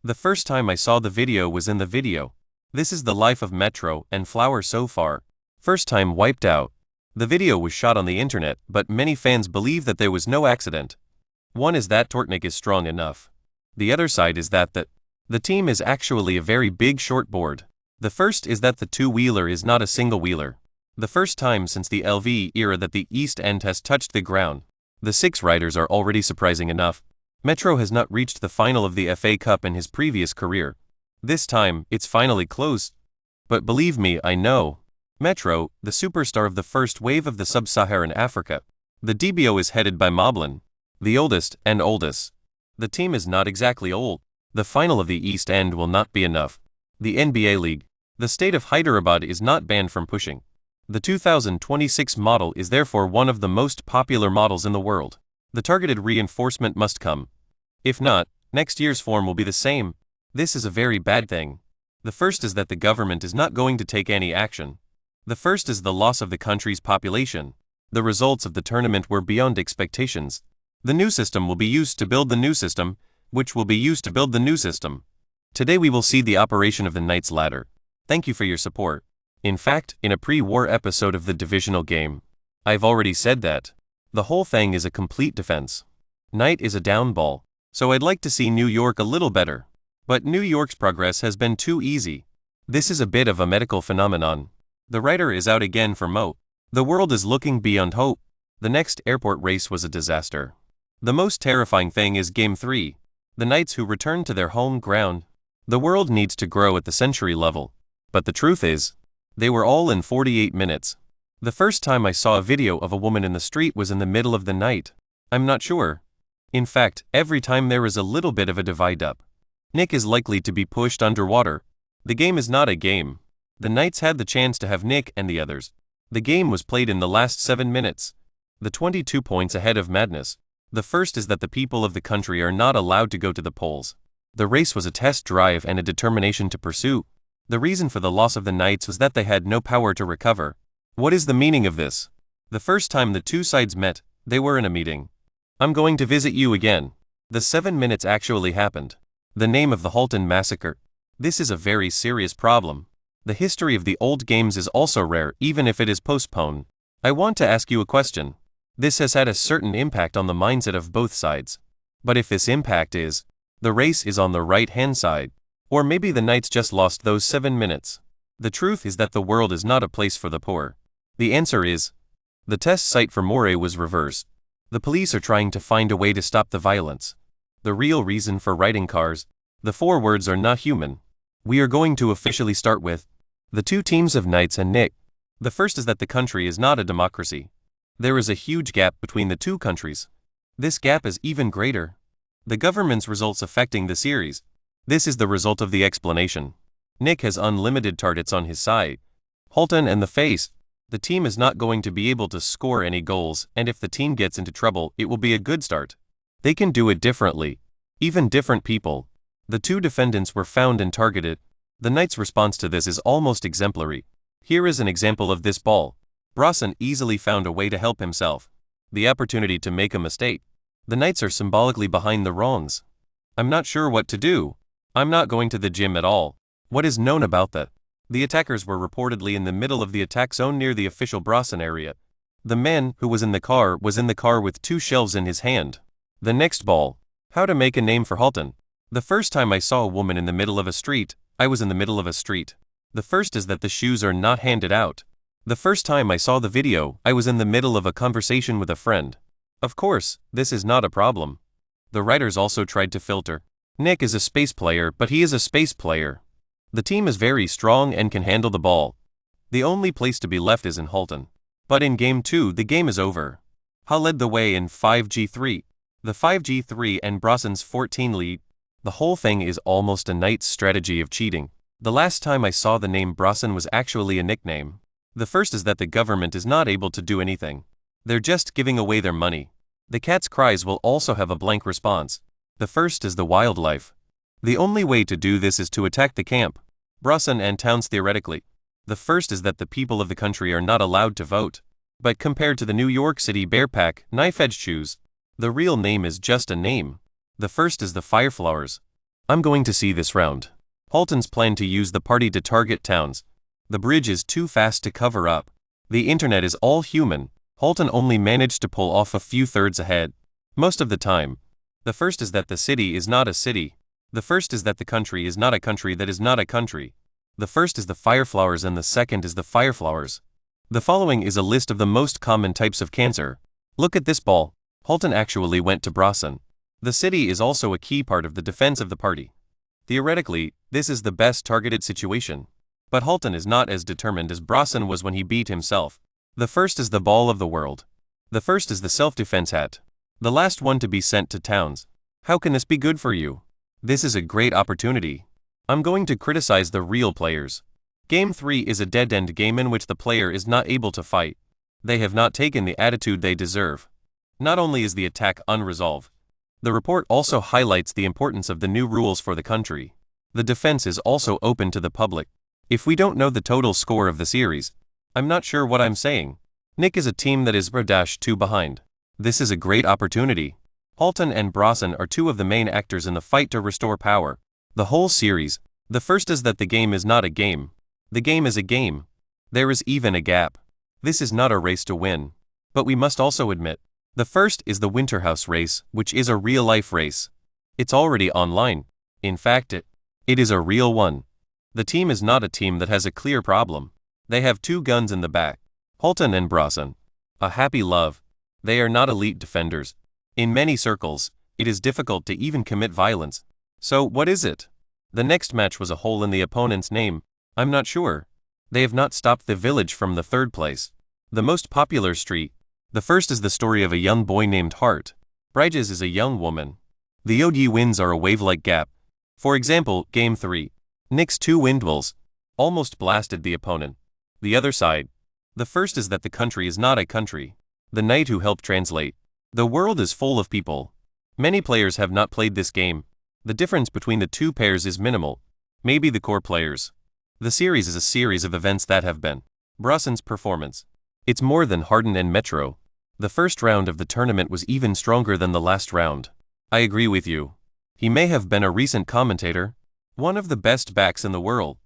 The first time I saw the video was in the video. This is the life of Metro and Flower so far. First time wiped out. The video was shot on the internet, but many fans believe that there was no accident. One is that Tortnik is strong enough. The other side is that the team is actually a very big short board. The first is that the two-wheeler is not a single-wheeler. The first time since the LV era that the East End has touched the ground. The 6 riders are already surprising enough. Metro has not reached the final of the FA Cup in his previous career. This time, it's finally close. But believe me, I know. Metro, the superstar of the first wave of the sub-Saharan Africa. The DBO is headed by Moblin, the oldest and oldest. The team is not exactly old. The final of the East End will not be enough. The NBA League. The state of Hyderabad is not banned from pushing. The 2026 model is therefore one of the most popular models in the world. The targeted reinforcement must come. If not, next year's form will be the same. This is a very bad thing. The first is that the government is not going to take any action. The first is the loss of the country's population. The results of the tournament were beyond expectations. The new system will be used to build the new system, which will be used to build the new system. Today we will see the operation of the Knights ladder. Thank you for your support. In fact, in a pre-war episode of the divisional game, I've already said that the whole thing is a complete defense. Knight is a down ball, so I'd like to see New York a little better. But New York's progress has been too easy. This is a bit of a medical phenomenon. The writer is out again for Mo. The world is looking beyond hope. The next airport race was a disaster. The most terrifying thing is Game 3. The Knights who returned to their home ground. The world needs to grow at the century level. But the truth is, they were all in 48 minutes. The first time I saw a video of a woman in the street was in the middle of the night. I'm not sure. In fact, every time there is a little bit of a divide up, Nick is likely to be pushed underwater. The game is not a game. The Knights had the chance to have Nick and the others. The game was played in the last 7 minutes. The 22 points ahead of madness. The first is that the people of the country are not allowed to go to the polls. The race was a test drive and a determination to pursue. The reason for the loss of the Knights was that they had no power to recover. What is the meaning of this? The first time the two sides met, they were in a meeting. I'm going to visit you again. The 7 minutes actually happened. The name of the Halton massacre. This is a very serious problem. The history of the old games is also rare even if it is postponed. I want to ask you a question. This has had a certain impact on the mindset of both sides. But if this impact is, the race is on the right-hand side, or maybe the Knights just lost those 7 minutes. The truth is that the world is not a place for the poor. The answer is, the test site for Morey was reversed. The police are trying to find a way to stop the violence. The real reason for writing cars, the 4 words are not human. We are going to officially start with the 2 teams of Knights and Nick. The first is that the country is not a democracy. There is a huge gap between the 2 countries. This gap is even greater. The government's results affecting the series. This is the result of the explanation. Nick has unlimited targets on his side. Halton and the face. The team is not going to be able to score any goals, and if the team gets into trouble, it will be a good start. They can do it differently. Even different people. The 2 defendants were found and targeted. The Knights' response to this is almost exemplary. Here is an example of this ball. Brosnan easily found a way to help himself. The opportunity to make a mistake. The Knights are symbolically behind the wrongs. I'm not sure what to do. I'm not going to the gym at all. What is known about that? The attackers were reportedly in the middle of the attack zone near the official Brosnan area. The man who was in the car with 2 shelves in his hand. The next ball. How to make a name for Halton. The first time I saw a woman in the middle of a street, I was in the middle of a street. The first is that the shoes are not handed out. The first time I saw the video, I was in the middle of a conversation with a friend. Of course, this is not a problem. The writers also tried to filter. Nick is a space player, but he is a space player. The team is very strong and can handle the ball. The only place to be left is in Halton. But in Game 2, the game is over. Ha led the way in 5G3. The 5G3 and Brosnan's 14 lead. The whole thing is almost a Knight's strategy of cheating. The last time I saw the name Brosnan was actually a nickname. The first is that the government is not able to do anything. They're just giving away their money. The cat's cries will also have a blank response. The first is the wildlife. The only way to do this is to attack the camp. Brosnan and towns theoretically. The first is that the people of the country are not allowed to vote. But compared to the New York City Bear Pack, knife-edged shoes, the real name is just a name. The first is the fireflowers. I'm going to see this round. Halton's plan to use the party to target towns. The bridge is too fast to cover up. The internet is all human. Halton only managed to pull off a few thirds ahead. Most of the time. The first is that the city is not a city. The first is that the country is not a country that is not a country. The first is the fireflowers and the second is the fireflowers. The following is a list of the most common types of cancer. Look at this ball. Halton actually went to Brassan. The city is also a key part of the defense of the party. Theoretically, this is the best targeted situation. But Halton is not as determined as Brassan was when he beat himself. The first is the ball of the world. The first is the self-defense hat. The last one to be sent to towns. How can this be good for you? This is a great opportunity. I'm going to criticize the real players. Game 3 is a dead-end game in which the player is not able to fight. They have not taken the attitude they deserve. Not only is the attack unresolved, the report also highlights the importance of the new rules for the country. The defense is also open to the public. If we don't know the total score of the series, I'm not sure what I'm saying. Nick is a team that is -2 behind. This is a great opportunity. Halton and Brassan are two of the main actors in the fight to restore power. The whole series. The first is that the game is not a game. The game is a game. There is even a gap. This is not a race to win. But we must also admit, the first is the Winterhouse race, which is a real-life race. It's already online. In fact, it is a real one. The team is not a team that has a clear problem. They have two guns in the back. Halton and Brassan. A happy love. They are not elite defenders. In many circles, it is difficult to even commit violence. So, what is it? The next match was a hole in the opponent's name. I'm not sure. They have not stopped the village from the third place. The most popular street. The first is the story of a young boy named Hart. Bridges is a young woman. The OD wins are a wave-like gap. For example, Game 3. Nick's two windmills almost blasted the opponent. The other side. The first is that the country is not a country. The knight who helped translate. The world is full of people. Many players have not played this game. The difference between the two pairs is minimal. Maybe the core players. The series is a series of events that have been. Brassan's performance. It's more than Harden and Metro. The first round of the tournament was even stronger than the last round. I agree with you. He may have been a recent commentator. One of the best backs in the world.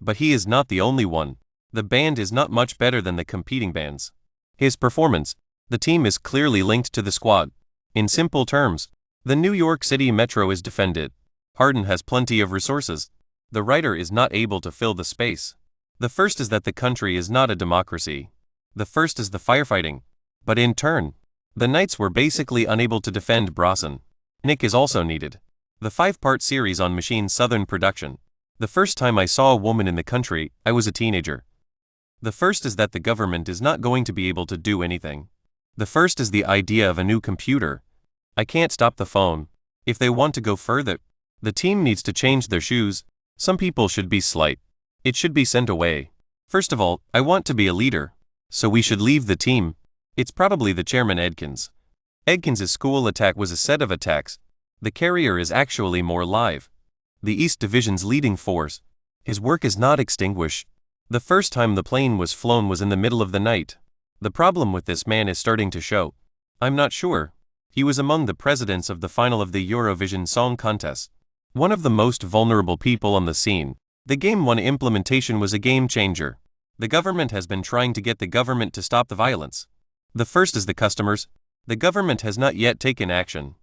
But he is not the only one. The band is not much better than the competing bands. His performance. The team is clearly linked to the squad. In simple terms, the New York City Metro is defended. Harden has plenty of resources. The writer is not able to fill the space. The first is that the country is not a democracy. The first is the firefighting. But in turn, the Knights were basically unable to defend Brassan. Nick is also needed. The 5-part series on Machine Southern production. The first time I saw a woman in the country, I was a teenager. The first is that the government is not going to be able to do anything. The first is the idea of a new computer. I can't stop the phone. If they want to go further, the team needs to change their shoes. Some people should be slight. It should be sent away. First of all, I want to be a leader. So we should leave the team. It's probably the chairman Edkins. Edkins' school attack was a set of attacks. The carrier is actually more live. The East Division's leading force. His work is not extinguished. The first time the plane was flown was in the middle of the night. The problem with this man is starting to show. I'm not sure. He was among the presidents of the final of the Eurovision Song Contest. One of the most vulnerable people on the scene. The Game 1 implementation was a game changer. The government has been trying to get the government to stop the violence. The first is the customers. The government has not yet taken action.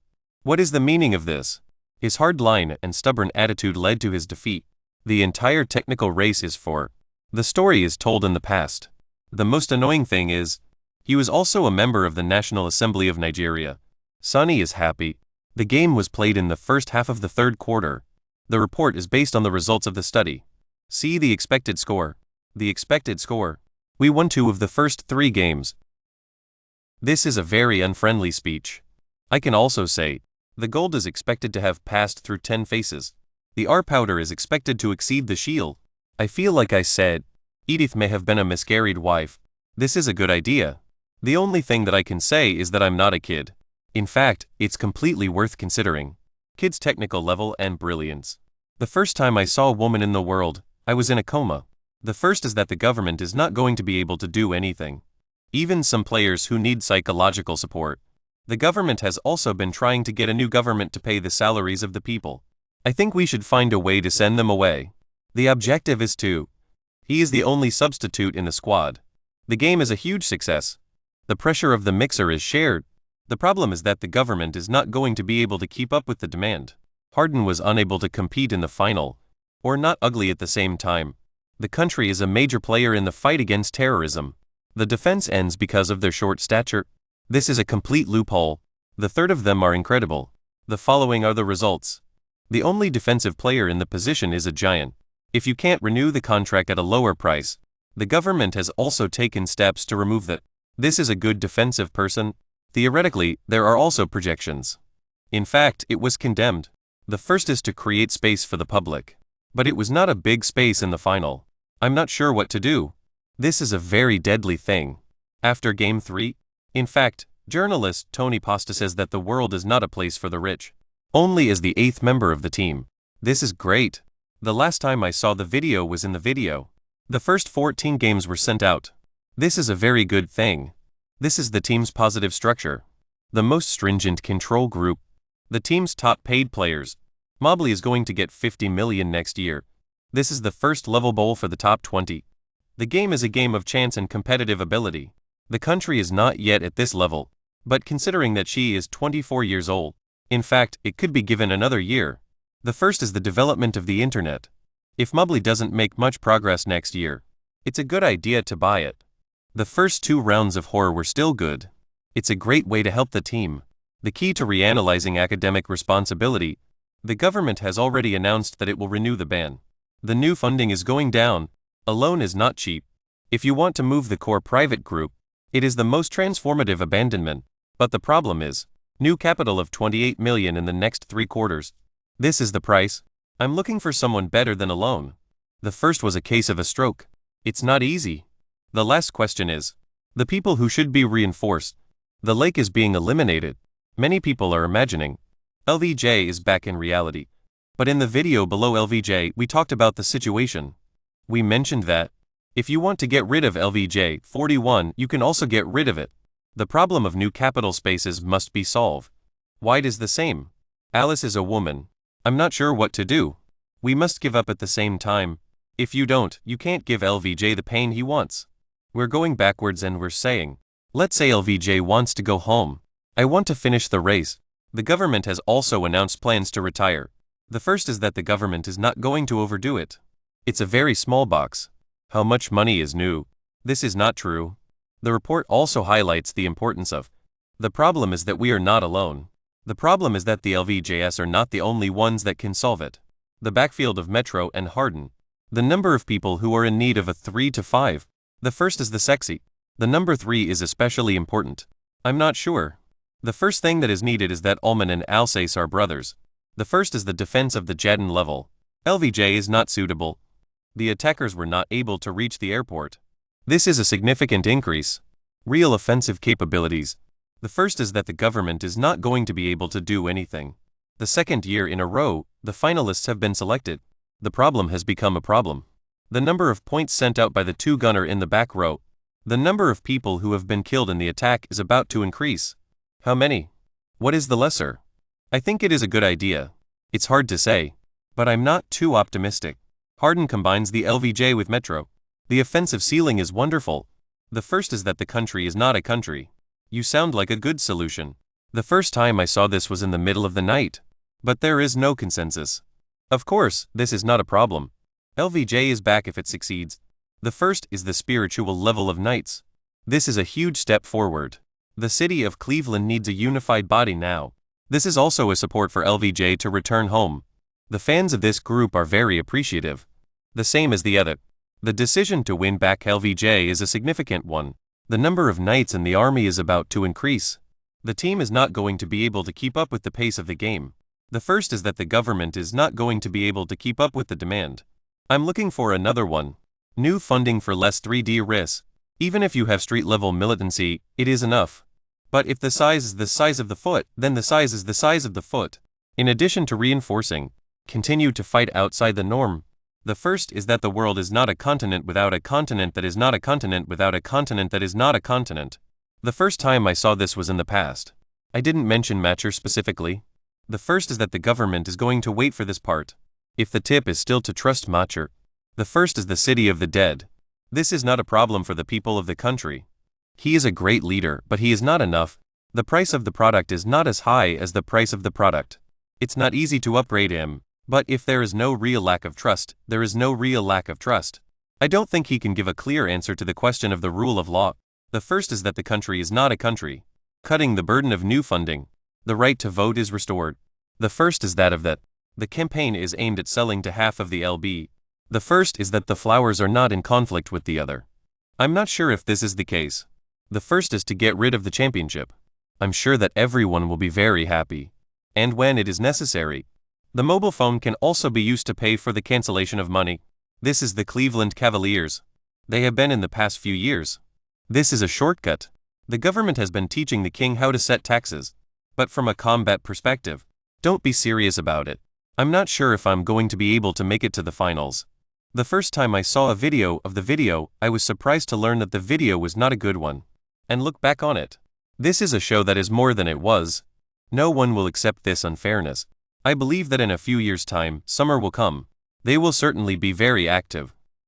What is the meaning of this? His hard line and stubborn attitude led to his defeat. The entire technical race is for. The story is told in the past. The most annoying thing is, he was also a member of the National Assembly of Nigeria. Sonny is happy. The game was played in the first half of the third quarter. The report is based on the results of the study. See the expected score. The expected score. We won 2 of the first 3 games. This is a very unfriendly speech. I can also say, the gold is expected to have passed through 10 faces. The R powder is expected to exceed the shield. I feel like I said, Edith may have been a miscarried wife. This is a good idea. The only thing that I can say is that I'm not a kid. In fact, it's completely worth considering. Kid's technical level and brilliance. The first time I saw a woman in the world, I was in a coma. The first is that the government is not going to be able to do anything. Even some players who need psychological support. The government has also been trying to get a new government to pay the salaries of the people. I think we should find a way to send them away. The objective is to. He is the only substitute in the squad. The game is a huge success. The pressure of the mixer is shared. The problem is that the government is not going to be able to keep up with the demand. Harden was unable to compete in the final. Or not ugly at the same time. The country is a major player in the fight against terrorism. The defense ends because of their short stature. This is a complete loophole. The third of them are incredible. The following are the results. The only defensive player in the position is a giant. If you can't renew the contract at a lower price, the government has also taken steps to remove that. This is a good defensive person. Theoretically, there are also projections. In fact, it was condemned. The first is to create space for the public. But it was not a big space in the final. I'm not sure what to do. This is a very deadly thing. After Game 3, in fact, journalist Tony Pasta says that the world is not a place for the rich. Only as the 8th member of the team. This is great. The last time I saw the video was in the video. The first 14 games were sent out. This is a very good thing. This is the team's positive structure. The most stringent control group. The team's top paid players. Mobley is going to get $50 million next year. This is the first level bowl for the top 20. The game is a game of chance and competitive ability. The country is not yet at this level. But considering that she is 24 years old, in fact, it could be given another year. The first is the development of the internet. If Mobley doesn't make much progress next year, it's a good idea to buy it. The first 2 rounds of horror were still good. It's a great way to help the team. The key to reanalyzing academic responsibility. The government has already announced that it will renew the ban. The new funding is going down. A loan is not cheap. If you want to move the core private group, it is the most transformative abandonment. But the problem is, new capital of $28 million in the next 3 quarters. This is the price. I'm looking for someone better than a loan. The first was a case of a stroke. It's not easy. The last question is, the people who should be reinforced. The lake is being eliminated. Many people are imagining. LVJ is back in reality. But in the video below LVJ, we talked about the situation. We mentioned that, if you want to get rid of LVJ 41, you can also get rid of it. The problem of new capital spaces must be solved. White is the same. Alice is a woman. I'm not sure what to do. We must give up at the same time. If you don't, you can't give LVJ the pain he wants. We're going backwards and we're saying, let's say LVJ wants to go home. I want to finish the race. The government has also announced plans to retire. The first is that the government is not going to overdo it. It's a very small box. How much money is new? This is not true. The report also highlights the importance of. The problem is that we are not alone. The problem is that the LVJS are not the only ones that can solve it. The backfield of Metro and Harden. The number of people who are in need of a 3 to 5. The first is the sexy. The number 3 is especially important. I'm not sure. The first thing that is needed is that Ullman and Alsace are brothers. The first is the defense of the Jadden level. LVJ is not suitable. The attackers were not able to reach the airport. This is a significant increase. Real offensive capabilities. The first is that the government is not going to be able to do anything. The second year in a row, the finalists have been selected. The problem has become a problem. The number of points sent out by the 2-gunner in the back row. The number of people who have been killed in the attack is about to increase. How many? What is the lesser? I think it is a good idea. It's hard to say. But I'm not too optimistic. Harden combines the LVJ with Metro. The offensive ceiling is wonderful. The first is that the country is not a country. You sound like a good solution. The first time I saw this was in the middle of the night. But there is no consensus. Of course, this is not a problem. LVJ is back if it succeeds. The first is the spiritual level of knights. This is a huge step forward. The city of Cleveland needs a unified body now. This is also a support for LVJ to return home. The fans of this group are very appreciative. The same as the other. The decision to win back LVJ is a significant one. The number of knights in the army is about to increase. The team is not going to be able to keep up with the pace of the game. The first is that the government is not going to be able to keep up with the demand. I'm looking for another one. New funding for less 3D risks. Even if you have street-level militancy, it is enough. But if the size is the size of the foot, then the size is the size of the foot. In addition to reinforcing, continue to fight outside the norm. The first is that the world is not a continent without a continent that is not a continent without a continent that is not a continent. The first time I saw this was in the past. I didn't mention Matcher specifically. The first is that the government is going to wait for this part. If the tip is still to trust Macher. The first is the city of the dead. This is not a problem for the people of the country. He is a great leader, but he is not enough. The price of the product is not as high as the price of the product. It's not easy to upgrade him, but if there is no real lack of trust, there is no real lack of trust. I don't think he can give a clear answer to the question of the rule of law. The first is that the country is not a country. Cutting the burden of new funding. The right to vote is restored. The first is that of that. The campaign is aimed at selling to half of the LB. The first is that the flowers are not in conflict with the other. I'm not sure if this is the case. The first is to get rid of the championship. I'm sure that everyone will be very happy. And when it is necessary, the mobile phone can also be used to pay for the cancellation of money. This is the Cleveland Cavaliers. They have been in the past few years. This is a shortcut. The government has been teaching the king how to set taxes. But from a combat perspective, don't be serious about it. I'm not sure if I'm going to be able to make it to the finals. The first time I saw a video of the video, I was surprised to learn that the video was not a good one. And look back on it. This is a show that is more than it was. No one will accept this unfairness. I believe that in a few years' time, summer will come. They will certainly be very active.